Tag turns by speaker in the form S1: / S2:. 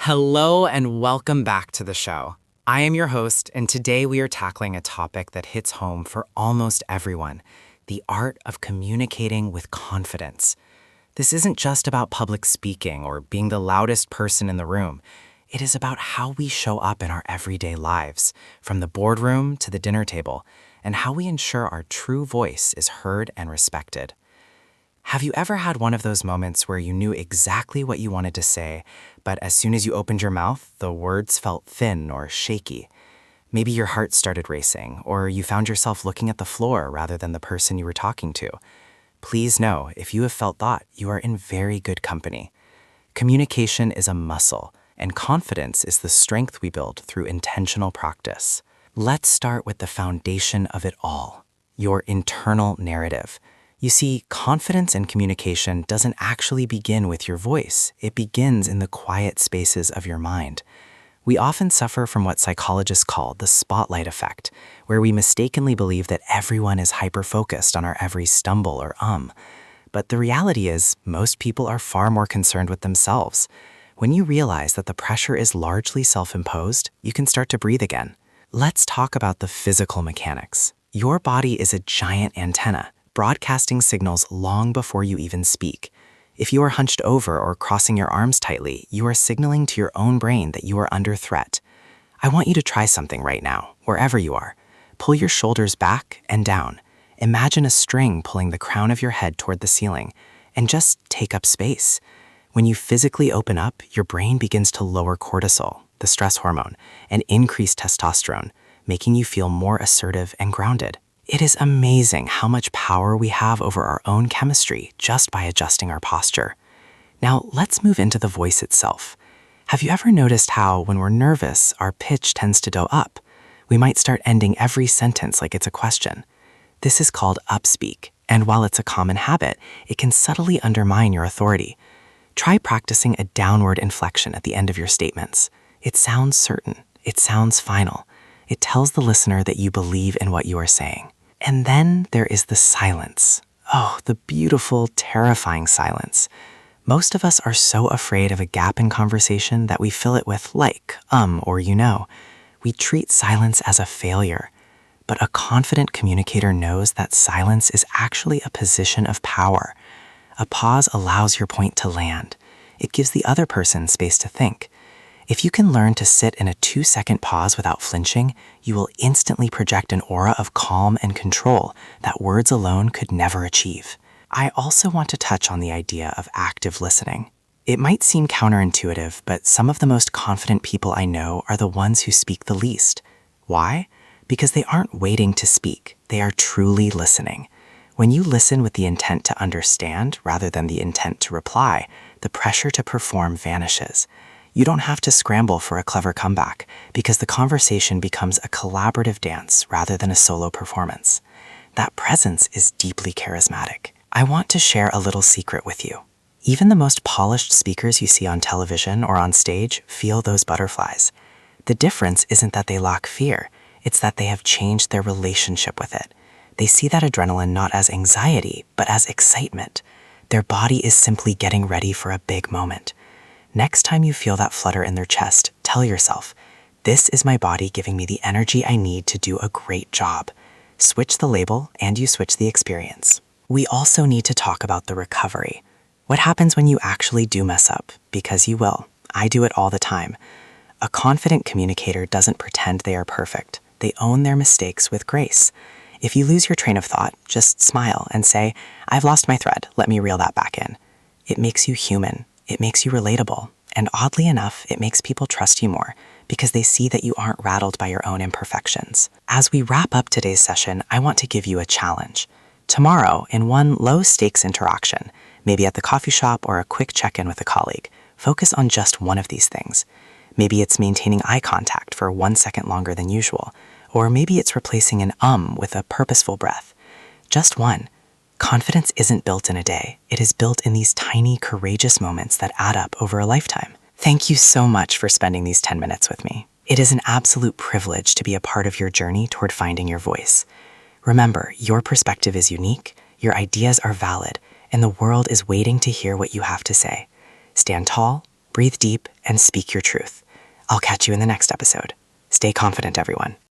S1: Hello and welcome back to the show. I am your host, and today we are tackling a topic that hits home for almost everyone: the art of communicating with confidence. This isn't just about public speaking or being the loudest person in the room. It is about how we show up in our everyday lives, from the boardroom to the dinner table, and how we ensure our true voice is heard and respected. Have you ever had one of those moments where you knew exactly what you wanted to say, but as soon as you opened your mouth, the words felt thin or shaky? Maybe your heart started racing, or you found yourself looking at the floor rather than the person you were talking to. Please know, if you have felt that, you are in very good company. Communication is a muscle, and confidence is the strength we build through intentional practice. Let's start with the foundation of it all: your internal narrative. You see, confidence in communication doesn't actually begin with your voice. It begins in the quiet spaces of your mind. We often suffer from what psychologists call the spotlight effect, where we mistakenly believe that everyone is hyper-focused on our every stumble or But the reality is, most people are far more concerned with themselves. When you realize that the pressure is largely self-imposed, you can start to breathe again. Let's talk about the physical mechanics. Your body is a giant antenna, broadcasting signals long before you even speak. If you are hunched over or crossing your arms tightly, you are signaling to your own brain that you are under threat. I want you to try something right now, wherever you are. Pull your shoulders back and down. Imagine a string pulling the crown of your head toward the ceiling, and just take up space. When you physically open up, your brain begins to lower cortisol, the stress hormone, and increase testosterone, making you feel more assertive and grounded. It is amazing how much power we have over our own chemistry just by adjusting our posture. Now, let's move into the voice itself. Have you ever noticed how, when we're nervous, our pitch tends to go up? We might start ending every sentence like it's a question. This is called upspeak, and while it's a common habit, it can subtly undermine your authority. Try practicing a downward inflection at the end of your statements. It sounds certain. It sounds final. It tells the listener that you believe in what you are saying. And then there is the silence. Oh, the beautiful, terrifying silence. Most of us are so afraid of a gap in conversation that we fill it with like, or you know. We treat silence as a failure. But a confident communicator knows that silence is actually a position of power. A pause allows your point to land. It gives the other person space to think. If you can learn to sit in a 2-second pause without flinching, you will instantly project an aura of calm and control that words alone could never achieve. I also want to touch on the idea of active listening. It might seem counterintuitive, but some of the most confident people I know are the ones who speak the least. Why? Because they aren't waiting to speak. They are truly listening. When you listen with the intent to understand rather than the intent to reply, the pressure to perform vanishes. You don't have to scramble for a clever comeback because the conversation becomes a collaborative dance rather than a solo performance. That presence is deeply charismatic. I want to share a little secret with you. Even the most polished speakers you see on television or on stage feel those butterflies. The difference isn't that they lack fear, it's that they have changed their relationship with it. They see that adrenaline not as anxiety, but as excitement. Their body is simply getting ready for a big moment. Next time you feel that flutter in their chest, tell yourself, this is my body giving me the energy I need to do a great job. Switch the label and you switch the experience. We also need to talk about the recovery. What happens when you actually do mess up? Because you will. I do it all the time. A confident communicator doesn't pretend they are perfect. They own their mistakes with grace. If you lose your train of thought, just smile and say, I've lost my thread, let me reel that back in. It makes you human. It makes you relatable, and oddly enough, it makes people trust you more because they see that you aren't rattled by your own imperfections. As we wrap up today's session, I want to give you a challenge. Tomorrow, in one low-stakes interaction, maybe at the coffee shop or a quick check-in with a colleague, focus on just one of these things. Maybe it's maintaining eye contact for 1 second longer than usual, or maybe it's replacing an with a purposeful breath. Just one. Confidence isn't built in a day. It is built in these tiny, courageous moments that add up over a lifetime. Thank you so much for spending these 10 minutes with me. It is an absolute privilege to be a part of your journey toward finding your voice. Remember, your perspective is unique, your ideas are valid, and the world is waiting to hear what you have to say. Stand tall, breathe deep, and speak your truth. I'll catch you in the next episode. Stay confident, everyone.